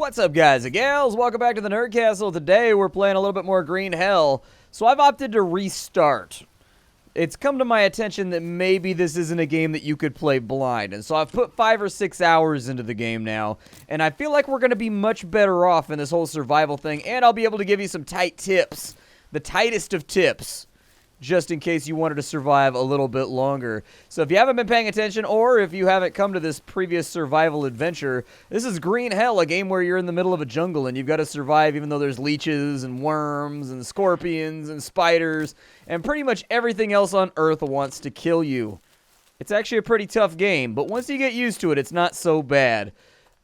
What's up, guys and gals? Welcome back to the Nerd Castle. Today we're playing a little bit more Green Hell, so I've opted to restart. It's come to my attention that maybe this isn't a game that you could play blind, and so I've put 5 or 6 hours into the game now, and I feel like we're going to be much better off in this whole survival thing, and I'll be able to give you some tight tips. The tightest of tips, just in case you wanted to survive a little bit longer. So if you haven't been paying attention, or if you haven't come to this previous survival adventure, this is Green Hell, a game where you're in the middle of a jungle and you've got to survive even though there's leeches and worms and scorpions and spiders and pretty much everything else on Earth wants to kill you. It's actually a pretty tough game, but once you get used to it, it's not so bad.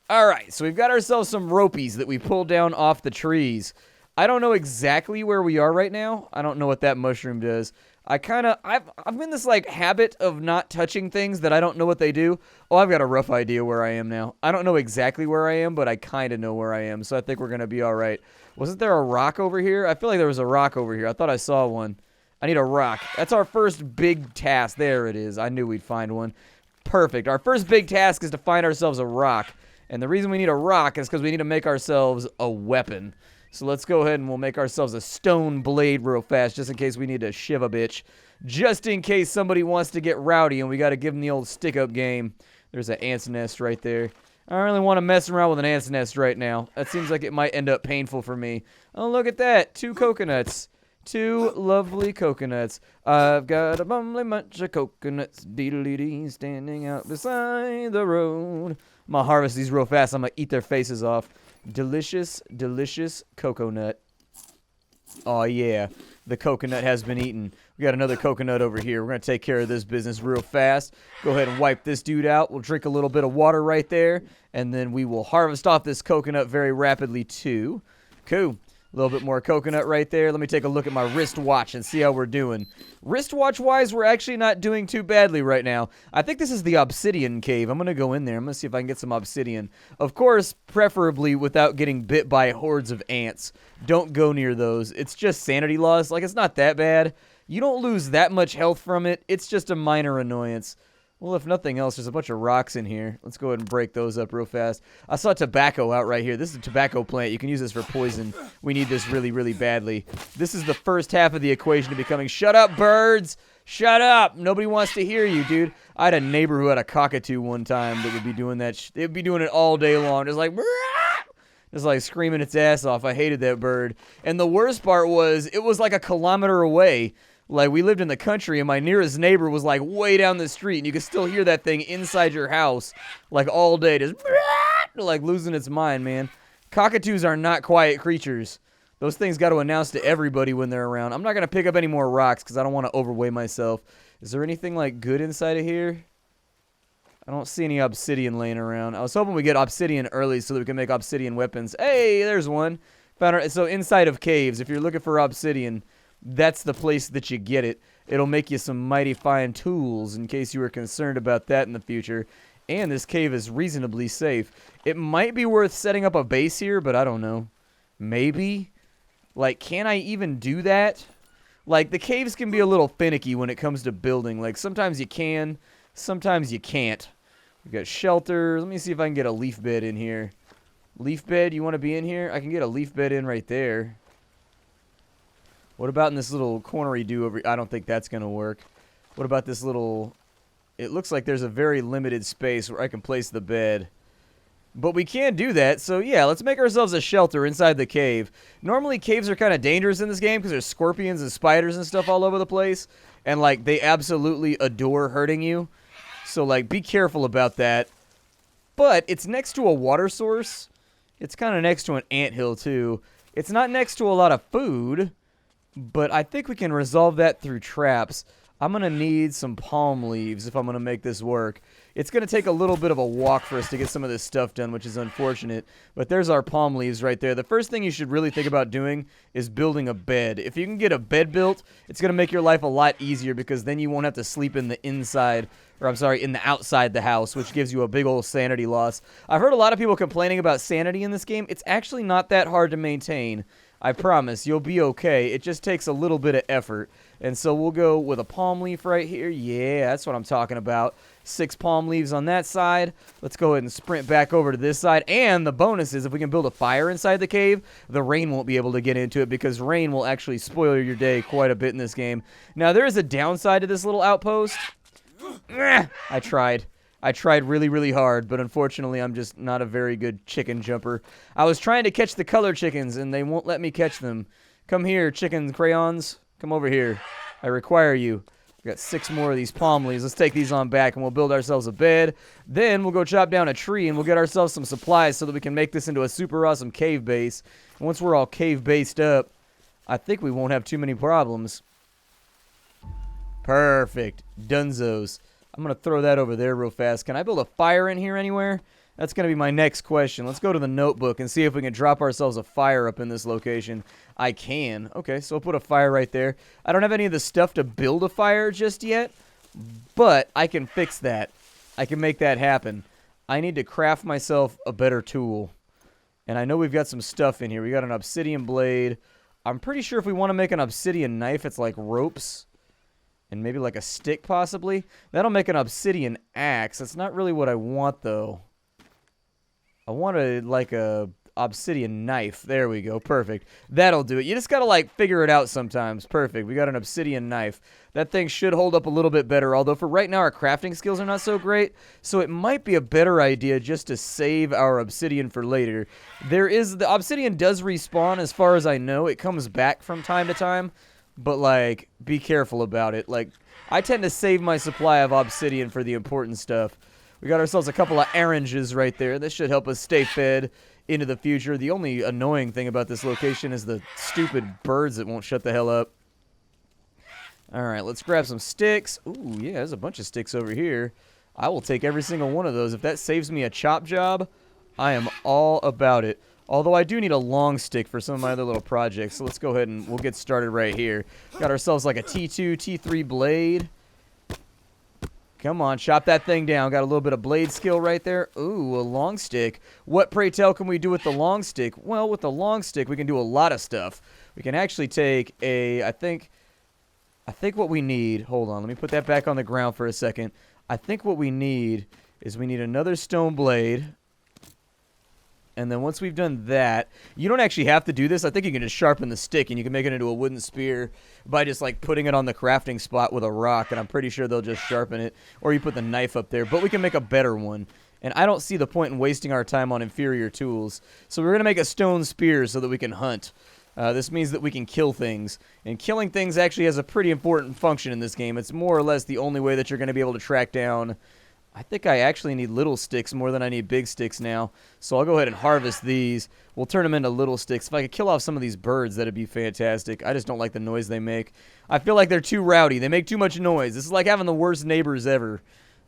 Alright, so we've got ourselves some ropies that we pulled down off the trees. I don't know exactly where we are right now. I don't know what that mushroom does. I've in this, like, habit of not touching things that I don't know what they do. Oh, I've got a rough idea where I am now. I don't know exactly where I am, but I kind of know where I am, so I think we're going to be all right. Wasn't there a rock over here? I feel like there was a rock over here. I thought I saw one. I need a rock. That's our first big task. There it is. I knew we'd find one. Perfect. Our first big task is to find ourselves a rock. And the reason we need a rock is because we need to make ourselves a weapon. So let's go ahead and we'll make ourselves a stone blade real fast, just in case we need to shiv a bitch. Just in case somebody wants to get rowdy and we got to give them the old stick-up game. There's an ant's nest right there. I don't really want to mess around with an ant's nest right now. That seems like it might end up painful for me. Oh, look at that. 2 coconuts. 2 lovely coconuts. I've got a bumbly bunch of coconuts, dee-dee-dee, standing out beside the road. I'm going to harvest these real fast. I'm going to eat their faces off. Delicious, delicious coconut. Oh, yeah. The coconut has been eaten. We got another coconut over here. We're going to take care of this business real fast. Go ahead and wipe this dude out. We'll drink a little bit of water right there. And then we will harvest off this coconut very rapidly, too. Cool. A little bit more coconut right there. Let me take a look at my wristwatch and see how we're doing. Wristwatch-wise, we're actually not doing too badly right now. I think this is the Obsidian Cave. I'm going to go in there. I'm going to see if I can get some obsidian. Of course, preferably without getting bit by hordes of ants. Don't go near those. It's just sanity loss. Like, it's not that bad. You don't lose that much health from it. It's just a minor annoyance. Well, if nothing else, there's a bunch of rocks in here. Let's go ahead and break those up real fast. I saw tobacco out right here. This is a tobacco plant. You can use this for poison. We need this really, really badly. This is the first half of the equation to becoming, shut up, birds! Shut up! Nobody wants to hear you, dude. I had a neighbor who had a cockatoo one time that would be doing that. They'd be doing it all day long. Just like, just like screaming its ass off. I hated that bird. And the worst part was, it was like a kilometer away. Like, we lived in the country, and my nearest neighbor was, like, way down the street, and you could still hear that thing inside your house, like, all day, just, like, losing its mind, man. Cockatoos are not quiet creatures. Those things got to announce to everybody when they're around. I'm not going to pick up any more rocks, because I don't want to overweigh myself. Is there anything, like, good inside of here? I don't see any obsidian laying around. I was hoping we get obsidian early so that we can make obsidian weapons. Hey, there's one. Found her. So, inside of caves, if you're looking for obsidian, that's the place that you get it. It'll make you some mighty fine tools in case you were concerned about that in the future. And this cave is reasonably safe. It might be worth setting up a base here, but I don't know. Maybe? Like, can I even do that? Like, the caves can be a little finicky when it comes to building. Like, sometimes you can, sometimes you can't. We've got shelter. Let me see if I can get a leaf bed in here. Leaf bed, you want to be in here? I can get a leaf bed in right there. What about in this little cornery do over... I don't think that's going to work. What about this little... It looks like there's a very limited space where I can place the bed. But we can do that, so yeah, let's make ourselves a shelter inside the cave. Normally, caves are kind of dangerous in this game because there's scorpions and spiders and stuff all over the place. And, like, they absolutely adore hurting you. So, like, be careful about that. But it's next to a water source. It's kind of next to an anthill, too. It's not next to a lot of food... But I think we can resolve that through traps. I'm going to need some palm leaves if I'm going to make this work. It's going to take a little bit of a walk for us to get some of this stuff done, which is unfortunate. But there's our palm leaves right there. The first thing you should really think about doing is building a bed. If you can get a bed built, it's going to make your life a lot easier because then you won't have to sleep in the inside, or I'm sorry, in the outside the house, which gives you a big old sanity loss. I've heard a lot of people complaining about sanity in this game. It's actually not that hard to maintain. I promise, you'll be okay. It just takes a little bit of effort. And so we'll go with a palm leaf right here. Yeah, that's what I'm talking about. 6 palm leaves on that side. Let's go ahead and sprint back over to this side. And the bonus is if we can build a fire inside the cave, the rain won't be able to get into it because rain will actually spoil your day quite a bit in this game. Now, there is a downside to this little outpost. I tried. I tried really, really hard, but unfortunately, I'm just not a very good chicken jumper. I was trying to catch the color chickens, and they won't let me catch them. Come here, chicken crayons. Come over here. I require you. We got 6 more of these palm leaves. Let's take these on back, and we'll build ourselves a bed. Then we'll go chop down a tree, and we'll get ourselves some supplies so that we can make this into a super awesome cave base. And once we're all cave based up, I think we won't have too many problems. Perfect. Dunzos. I'm going to throw that over there real fast. Can I build a fire in here anywhere? That's going to be my next question. Let's go to the notebook and see if we can drop ourselves a fire up in this location. I can. Okay, so we'll put a fire right there. I don't have any of the stuff to build a fire just yet, but I can fix that. I can make that happen. I need to craft myself a better tool. And I know we've got some stuff in here. We got an obsidian blade. I'm pretty sure if we want to make an obsidian knife, it's like ropes. And maybe like a stick, possibly. That'll make an obsidian axe. That's not really what I want, though. I want like a obsidian knife. There we go. Perfect. That'll do it. You just gotta, like, figure it out sometimes. Perfect. We got an obsidian knife. That thing should hold up a little bit better, although for right now our crafting skills are not so great, so it might be a better idea just to save our obsidian for later. The obsidian does respawn, as far as I know. It comes back from time to time. But, like, be careful about it. Like, I tend to save my supply of obsidian for the important stuff. We got ourselves a couple of oranges right there. This should help us stay fed into the future. The only annoying thing about this location is the stupid birds that won't shut the hell up. Alright, let's grab some sticks. Ooh, yeah, there's a bunch of sticks over here. I will take every single one of those. If that saves me a chop job, I am all about it. Although I do need a long stick for some of my other little projects. So let's go ahead and we'll get started right here. Got ourselves like a T2, T3 blade. Come on, chop that thing down. Got a little bit of blade skill right there. Ooh, a long stick. What, pray tell, can we do with the long stick? Well, with the long stick, we can do a lot of stuff. We can actually take a, I think what we need, hold on, let me put that back on the ground for a second. I think what we need is we need another stone blade. And then once we've done that, you don't actually have to do this. I think you can just sharpen the stick and you can make it into a wooden spear by just like putting it on the crafting spot with a rock, and I'm pretty sure they'll just sharpen it. Or you put the knife up there, but we can make a better one. And I don't see the point in wasting our time on inferior tools. So we're going to make a stone spear so that we can hunt. This means that we can kill things. And killing things actually has a pretty important function in this game. It's more or less the only way that you're going to be able to track down. I think I actually need little sticks more than I need big sticks now. So I'll go ahead and harvest these. We'll turn them into little sticks. If I could kill off some of these birds, that'd be fantastic. I just don't like the noise they make. I feel like they're too rowdy. They make too much noise. This is like having the worst neighbors ever.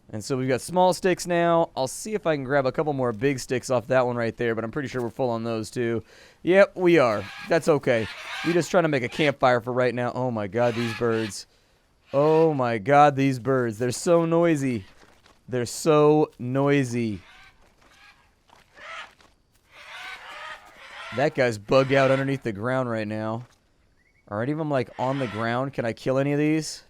And so we've got small sticks now. I'll see if I can grab a couple more big sticks off that one right there, but I'm pretty sure we're full on those too. Yep, we are. That's okay. We're just trying to make a campfire for right now. Oh my god, these birds. Oh my god, these birds. They're so noisy. They're so noisy. That guy's bugged out underneath the ground right now. Are any of them like on the ground? Can I kill any of these?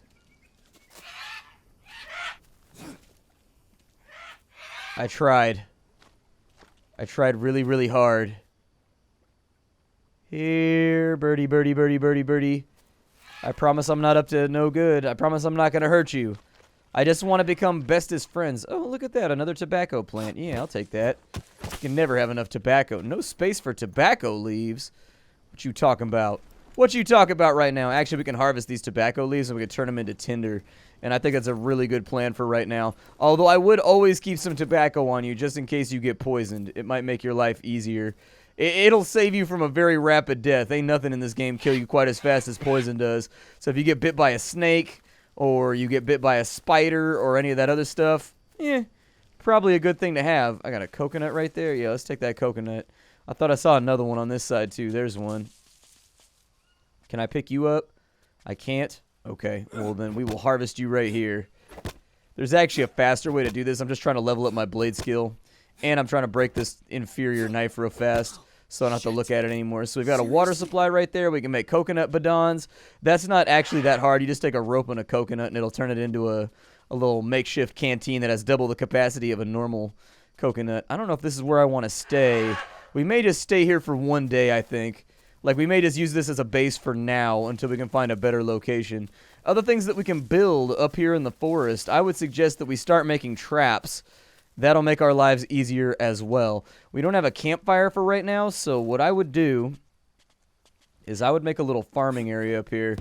I tried. I tried really, really hard. Here, birdie, birdie, birdie, birdie, birdie. I promise I'm not up to no good. I promise I'm not going to hurt you. I just want to become bestest friends. Oh, look at that. Another tobacco plant. Yeah, I'll take that. You can never have enough tobacco. No space for tobacco leaves. What you talking about? What you talking about right now? Actually, we can harvest these tobacco leaves and we can turn them into tinder. And I think that's a really good plan for right now. Although I would always keep some tobacco on you just in case you get poisoned. It might make your life easier. It'll save you from a very rapid death. Ain't nothing in this game kill you quite as fast as poison does. So if you get bit by a snake, or you get bit by a spider, or any of that other stuff, probably a good thing to have. I got a coconut right there. Yeah, let's take that coconut. I thought I saw another one on this side, too. There's one. Can I pick you up? I can't? Okay, well then we will harvest you right here. There's actually a faster way to do this. I'm just trying to level up my blade skill. And I'm trying to break this inferior knife real fast. so I don't have to look at it anymore. So we've got a water supply right there. We can make coconut bidons. That's not actually that hard. You just take a rope and a coconut, and it'll turn it into a little makeshift canteen that has double the capacity of a normal coconut. I don't know if this is where I want to stay. We may just stay here for one day, I think. Like, we may just use this as a base for now until we can find a better location. Other things that we can build up here in the forest, I would suggest that we start making traps. That'll make our lives easier as well. We don't have a campfire for right now, so what I would do is I would make a little farming area up here.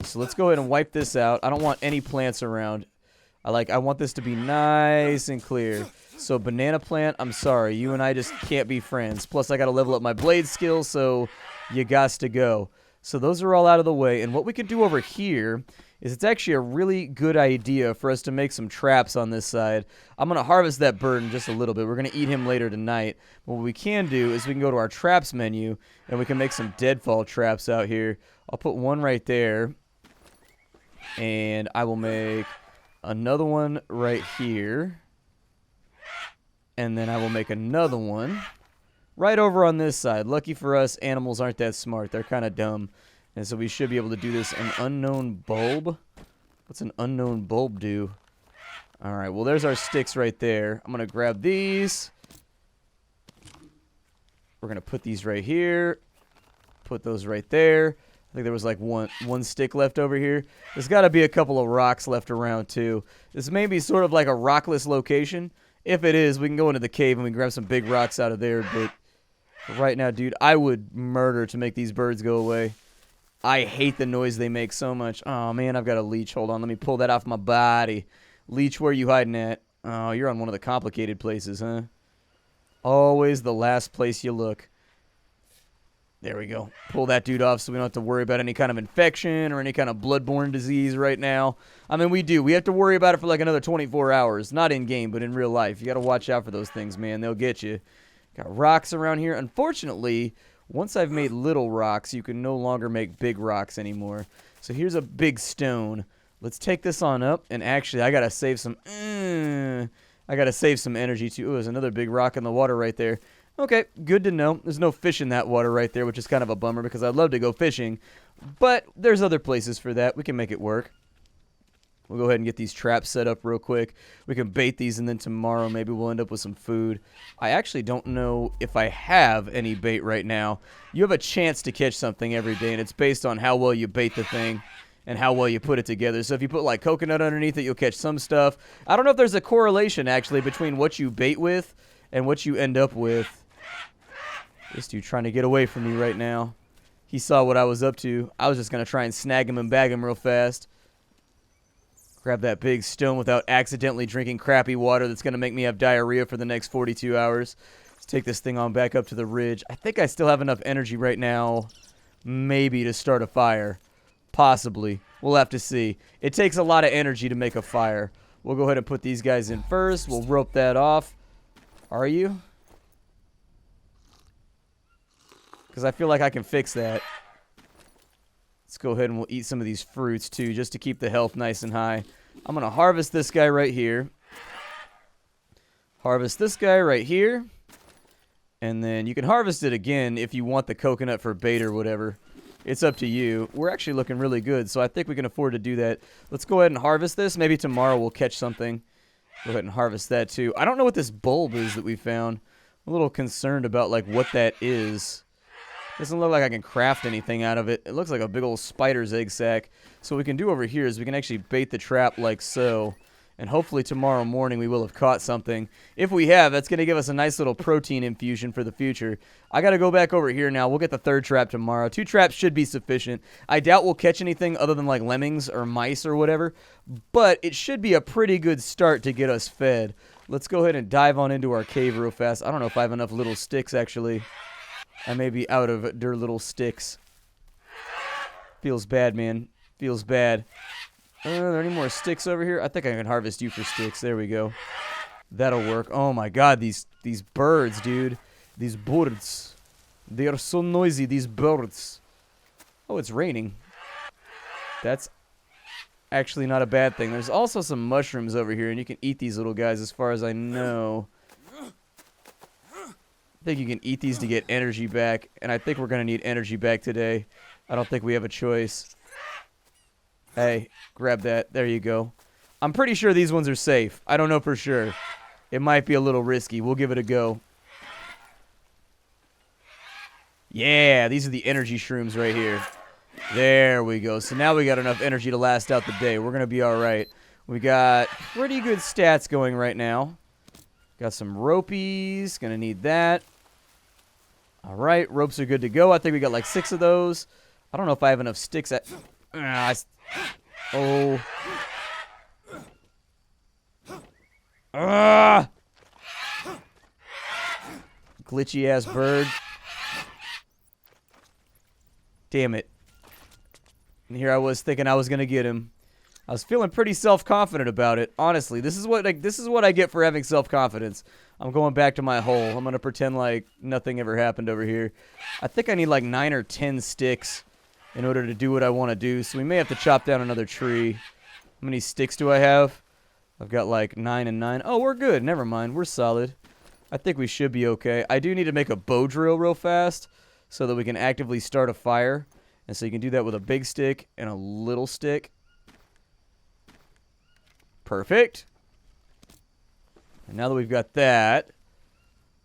So let's go ahead and wipe this out. I don't want any plants around. I want this to be nice and clear. So banana plant, I'm sorry, you and I just can't be friends. Plus I gotta level up my blade skills, so you gots to go. So those are all out of the way, and what we could do over here is it's actually a really good idea for us to make some traps on this side. I'm gonna harvest that bird in just a little bit. We're gonna eat him later tonight. But what we can do is we can go to our traps menu, and we can make some deadfall traps out here. I'll put one right there, and I will make another one right here. And then I will make another one right over on this side. Lucky for us, animals aren't that smart. They're kind of dumb. And so we should be able to do this. An unknown bulb? What's an unknown bulb do? Alright, well there's our sticks right there. I'm going to grab these. We're going to put these right here. Put those right there. I think there was like one stick left over here. There's got to be a couple of rocks left around too. This may be sort of like a rockless location. If it is, we can go into the cave and we can grab some big rocks out of there. But right now, dude, I would murder to make these birds go away. I hate the noise they make so much. Oh, man, I've got a leech. Hold on, let me pull that off my body. Leech, where are you hiding at? Oh, you're on one of the complicated places, huh? Always the last place you look. There we go. Pull that dude off so we don't have to worry about any kind of infection or any kind of bloodborne disease right now. I mean, we do. We have to worry about it for like another 24 hours. Not in-game, but in real life. You got to watch out for those things, man. They'll get you. Got rocks around here. Unfortunately, once I've made little rocks, you can no longer make big rocks anymore. So here's a big stone. Let's take this on up. And actually, I got to save some... I got to save some energy, too. Ooh, there's another big rock in the water right there. Okay, good to know. There's no fish in that water right there, which is kind of a bummer because I'd love to go fishing. But there's other places for that. We can make it work. We'll go ahead and get these traps set up real quick. We can bait these, and then tomorrow maybe we'll end up with some food. I actually don't know if I have any bait right now. You have a chance to catch something every day, and it's based on how well you bait the thing and how well you put it together. So if you put, like, coconut underneath it, you'll catch some stuff. I don't know if there's a correlation, actually, between what you bait with and what you end up with. This dude trying to get away from me right now. He saw what I was up to. I was just going to try and snag him and bag him real fast. Grab that big stone without accidentally drinking crappy water that's going to make me have diarrhea for the next 42 hours. Let's take this thing on back up to the ridge. I think I still have enough energy right now, maybe, to start a fire. Possibly. We'll have to see. It takes a lot of energy to make a fire. We'll go ahead and put these guys in first. We'll rope that off. Are you? Because I feel like I can fix that. Let's go ahead and we'll eat some of these fruits too, just to keep the health nice and high. I'm going to harvest this guy right here. Harvest this guy right here. And then you can harvest it again if you want the coconut for bait or whatever. It's up to you. We're actually looking really good, so I think we can afford to do that. Let's go ahead and harvest this. Maybe tomorrow we'll catch something. Go ahead and harvest that too. I don't know what this bulb is that we found. I'm a little concerned about like what that is. Doesn't look like I can craft anything out of it. It looks like a big old spider's egg sac. So what we can do over here is we can actually bait the trap like so. And hopefully tomorrow morning we will have caught something. If we have, that's going to give us a nice little protein infusion for the future. I got to go back over here now. We'll get the third trap tomorrow. 2 traps should be sufficient. I doubt we'll catch anything other than like lemmings or mice or whatever. But it should be a pretty good start to get us fed. Let's go ahead and dive on into our cave real fast. I don't know if I have enough little sticks actually. I may be out of their little sticks. Feels bad, man. Feels bad. Are there any more sticks over here? I think I can harvest you for sticks. There we go. That'll work. Oh my god, these birds, dude. These birds. They are so noisy, these birds. Oh, it's raining. That's actually not a bad thing. There's also some mushrooms over here, and you can eat these little guys as far as I know. I think you can eat these to get energy back, and I think we're going to need energy back today. I don't think we have a choice. Hey, grab that. There you go. I'm pretty sure these ones are safe. I don't know for sure. It might be a little risky. We'll give it a go. Yeah, these are the energy shrooms right here. There we go. So now we got enough energy to last out the day. We're going to be all right. We got pretty good stats going right now. Got some ropies. Going to need that. All right, ropes are good to go. I think we got like 6 of those. I don't know if I have enough sticks. Oh. Glitchy ass bird. Damn it. And here I was thinking I was gonna get him. I was feeling pretty self-confident about it. Honestly, this is what I get for having self-confidence. I'm going back to my hole. I'm gonna pretend like nothing ever happened over here. I think I need like 9 or 10 sticks in order to do what I want to do. So we may have to chop down another tree. How many sticks do I have? I've got like 9 and 9. Oh, we're good. Never mind. We're solid. I think we should be okay. I do need to make a bow drill real fast so that we can actively start a fire. And so you can do that with a big stick and a little stick. Perfect. And now that we've got that,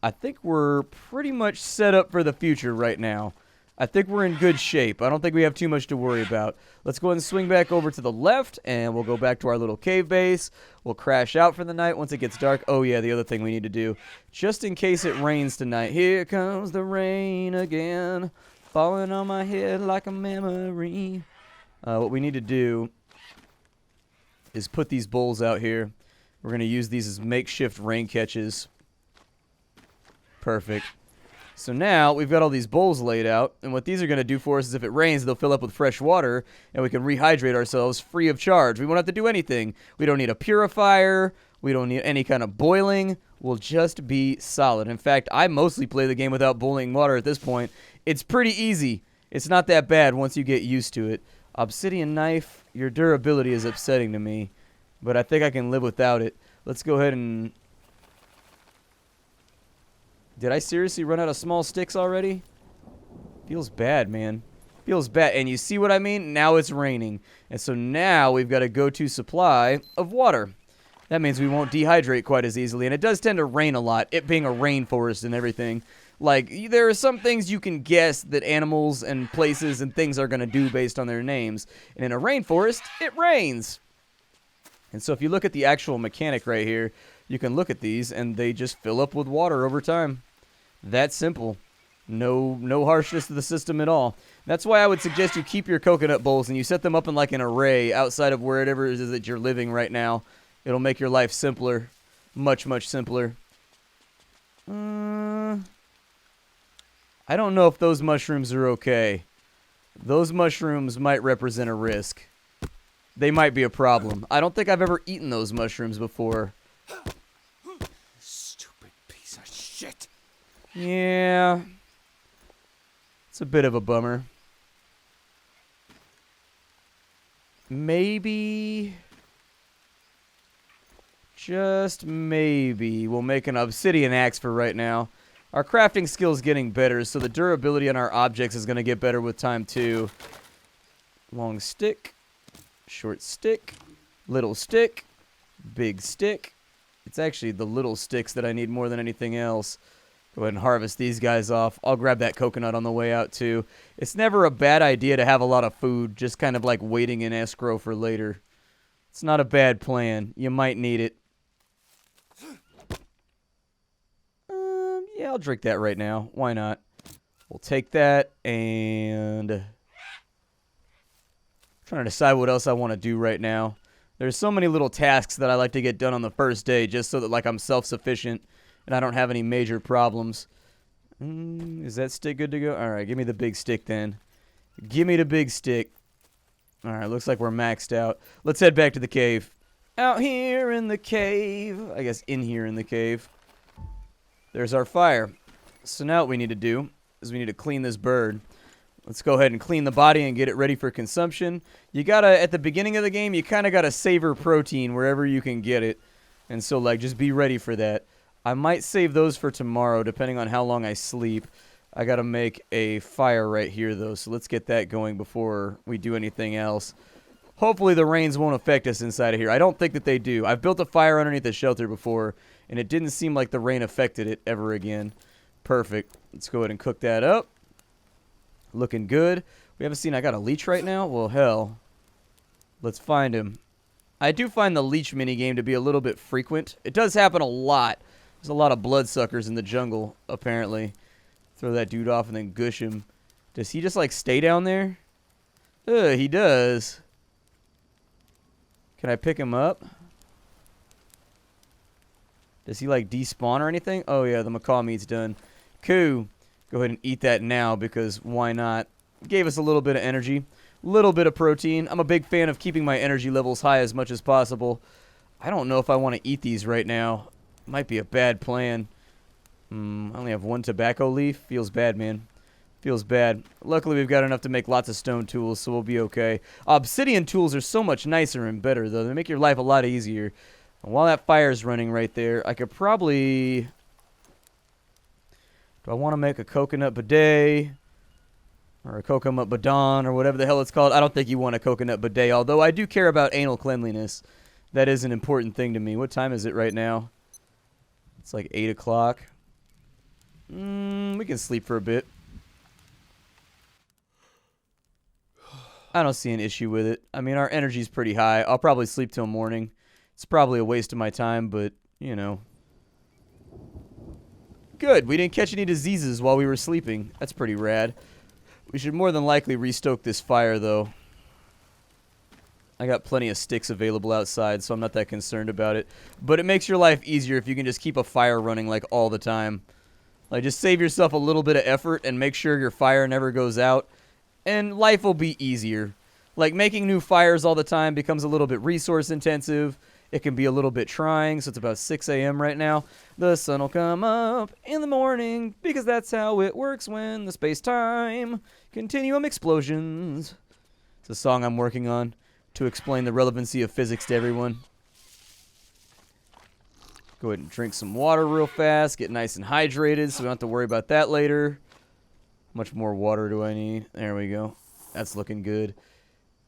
I think we're pretty much set up for the future right now. I think we're in good shape. I don't think we have too much to worry about. Let's go ahead and swing back over to the left, and we'll go back to our little cave base. We'll crash out for the night once it gets dark. Oh, yeah, the other thing we need to do, just in case it rains tonight. Here comes the rain again, falling on my head like a memory. What we need to do is put these bowls out here. We're going to use these as makeshift rain catches. Perfect. So now we've got all these bowls laid out, and what these are going to do for us is if it rains, they'll fill up with fresh water, and we can rehydrate ourselves free of charge. We won't have to do anything. We don't need a purifier. We don't need any kind of boiling. We'll just be solid. In fact, I mostly play the game without boiling water at this point. It's pretty easy. It's not that bad once you get used to it. Obsidian knife, your durability is upsetting to me, but I think I can live without it. Let's go ahead and... Did I seriously run out of small sticks already? Feels bad, man. Feels bad. And you see what I mean? Now it's raining. And so now we've got a go-to supply of water. That means we won't dehydrate quite as easily. And it does tend to rain a lot, it being a rainforest and everything. Like, there are some things you can guess that animals and places and things are going to do based on their names. And in a rainforest, it rains. And so if you look at the actual mechanic right here, you can look at these and they just fill up with water over time. That simple. No harshness to the system at all. That's why I would suggest you keep your coconut bowls and you set them up in like an array outside of wherever it is that you're living right now. It'll make your life simpler. Much, much simpler. I don't know if those mushrooms are okay. Those mushrooms might represent a risk. They might be a problem. I don't think I've ever eaten those mushrooms before. Stupid piece of shit. Yeah. It's a bit of a bummer. Maybe... Just maybe we'll make an obsidian axe for right now. Our crafting skill's getting better, so the durability on our objects is going to get better with time too. Long stick, short stick, little stick, big stick. It's actually the little sticks that I need more than anything else. Go ahead and harvest these guys off. I'll grab that coconut on the way out too. It's never a bad idea to have a lot of food, just kind of like waiting in escrow for later. It's not a bad plan. You might need it. Yeah, I'll drink that right now. Why not? We'll take that and... I'm trying to decide what else I want to do right now. There's so many little tasks that I like to get done on the first day just so that like I'm self-sufficient and I don't have any major problems. Is that stick good to go? Alright, give me the big stick then. Give me the big stick. Alright, looks like we're maxed out. Let's head back to the cave. Out here in the cave. I guess in here in the cave. There's our fire. So now what we need to do is we need to clean this bird. Let's go ahead and clean the body and get it ready for consumption. You gotta, at the beginning of the game, you kind of gotta savor protein wherever you can get it. And so, like, just be ready for that. I might save those for tomorrow, depending on how long I sleep. I gotta make a fire right here, though, so let's get that going before we do anything else. Hopefully the rains won't affect us inside of here. I don't think that they do. I've built a fire underneath the shelter before, and it didn't seem like the rain affected it ever again. Perfect. Let's go ahead and cook that up. Looking good. We haven't seen I got a leech right now? Well, hell. Let's find him. I do find the leech minigame to be a little bit frequent. It does happen a lot. There's a lot of bloodsuckers in the jungle, apparently. Throw that dude off and then gush him. Does he just, like, stay down there? He does. Can I pick him up? Does he, like, despawn or anything? Oh, yeah, the macaw meat's done. Cool. Go ahead and eat that now because why not? Gave us a little bit of energy. Little bit of protein. I'm a big fan of keeping my energy levels high as much as possible. I don't know if I want to eat these right now. Might be a bad plan. I only have one tobacco leaf. Feels bad, man. Feels bad. Luckily, we've got enough to make lots of stone tools, so we'll be okay. Obsidian tools are so much nicer and better, though. They make your life a lot easier. And while that fire's running right there, I could probably... Do I want to make a coconut bidet? Or a coconut badon, or whatever the hell it's called? I don't think you want a coconut bidet, although I do care about anal cleanliness. That is an important thing to me. What time is it right now? It's like 8 o'clock. We can sleep for a bit. I don't see an issue with it. I mean, our energy's pretty high. I'll probably sleep till morning. It's probably a waste of my time, but, you know. Good. We didn't catch any diseases while we were sleeping. That's pretty rad. We should more than likely restoke this fire, though. I got plenty of sticks available outside, so I'm not that concerned about it. But it makes your life easier if you can just keep a fire running, like, all the time. Like, just save yourself a little bit of effort and make sure your fire never goes out. And life will be easier. Like, making new fires all the time becomes a little bit resource intensive. It can be a little bit trying, so it's about 6 a.m. right now. The sun will come up in the morning because that's how it works when the space-time continuum explosions. It's a song I'm working on to explain the relevancy of physics to everyone. Go ahead and drink some water real fast. Get nice and hydrated so we don't have to worry about that later. How much more water do I need? There we go. That's looking good.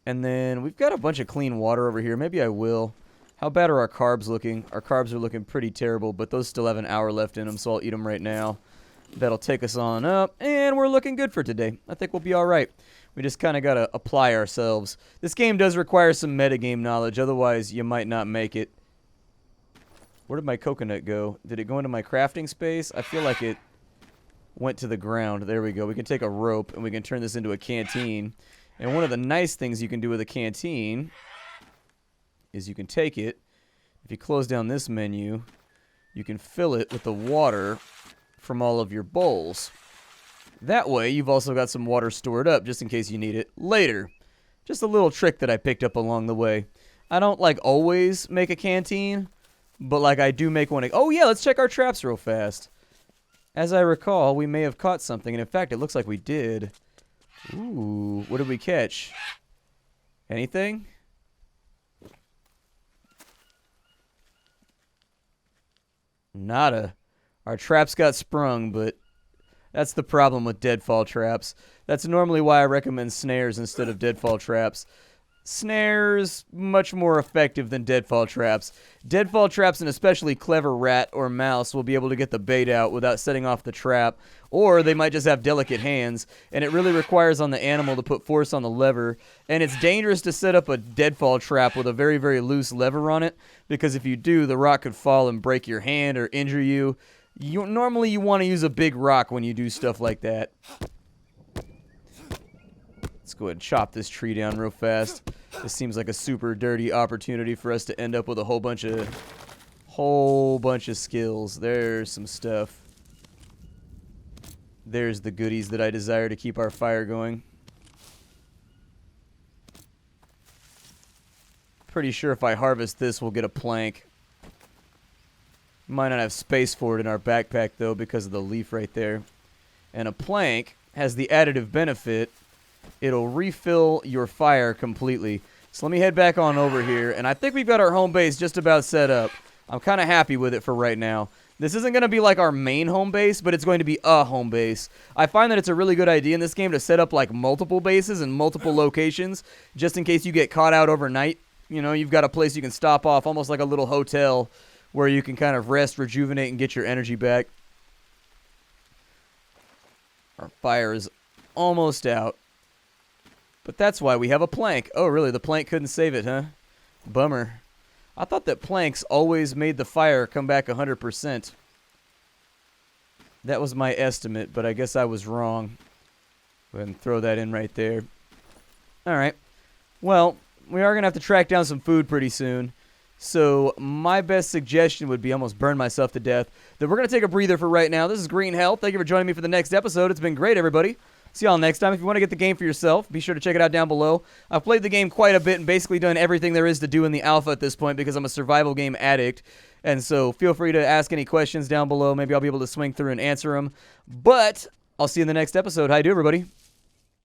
And then we've got a bunch of clean water over here. Maybe I will. How bad are our carbs looking? Our carbs are looking pretty terrible, but those still have an hour left in them, so I'll eat them right now. That'll take us on up, and we're looking good for today. I think we'll be all right. We just kind of got to apply ourselves. This game does require some metagame knowledge, otherwise you might not make it. Where did my coconut go? Did it go into my crafting space? I feel like it went to the ground. There we go. We can take a rope, and we can turn this into a canteen. And one of the nice things you can do with a canteen is you can take it. If you close down this menu, you can fill it with the water from all of your bowls. That way, you've also got some water stored up just in case you need it later. Just a little trick that I picked up along the way. I don't, like, always make a canteen, but, like, I do make one. Oh, yeah, let's check our traps real fast. As I recall, we may have caught something, and in fact, it looks like we did. Ooh, what did we catch? Anything? Nada. Our traps got sprung, but that's the problem with Deadfall Traps. That's normally why I recommend snares instead of Deadfall Traps. Snares, much more effective than Deadfall Traps. Deadfall Traps, an especially clever rat or mouse, will be able to get the bait out without setting off the trap, or they might just have delicate hands, and it really requires on the animal to put force on the lever, and it's dangerous to set up a Deadfall Trap with a very, very loose lever on it, because if you do, the rock could fall and break your hand or injure you. Normally, you want to use a big rock when you do stuff like that. Let's go ahead and chop this tree down real fast. This seems like a super dirty opportunity for us to end up with a whole bunch of skills. There's some stuff. There's the goodies that I desire to keep our fire going. Pretty sure if I harvest this, we'll get a plank. Might not have space for it in our backpack, though, because of the leaf right there. And a plank has the additive benefit, it'll refill your fire completely. So let me head back on over here, and I think we've got our home base just about set up. I'm kind of happy with it for right now. This isn't going to be like our main home base, but it's going to be a home base. I find that it's a really good idea in this game to set up like multiple bases and multiple locations just in case you get caught out overnight. You know, you've got a place you can stop off, almost like a little hotel where you can kind of rest, rejuvenate, and get your energy back. Our fire is almost out. But that's why we have a plank. Oh, really? The plank couldn't save it, huh? Bummer. I thought that planks always made the fire come back 100%. That was my estimate, but I guess I was wrong. Go ahead and throw that in right there. Alright. Well, we are going to have to track down some food pretty soon. So my best suggestion would be, almost burn myself to death, that we're going to take a breather for right now. This is Green Hell. Thank you for joining me for the next episode. It's been great, everybody. See y'all next time. If you want to get the game for yourself, be sure to check it out down below. I've played the game quite a bit and basically done everything there is to do in the alpha at this point because I'm a survival game addict. And so feel free to ask any questions down below. Maybe I'll be able to swing through and answer them. But I'll see you in the next episode. How you do, everybody?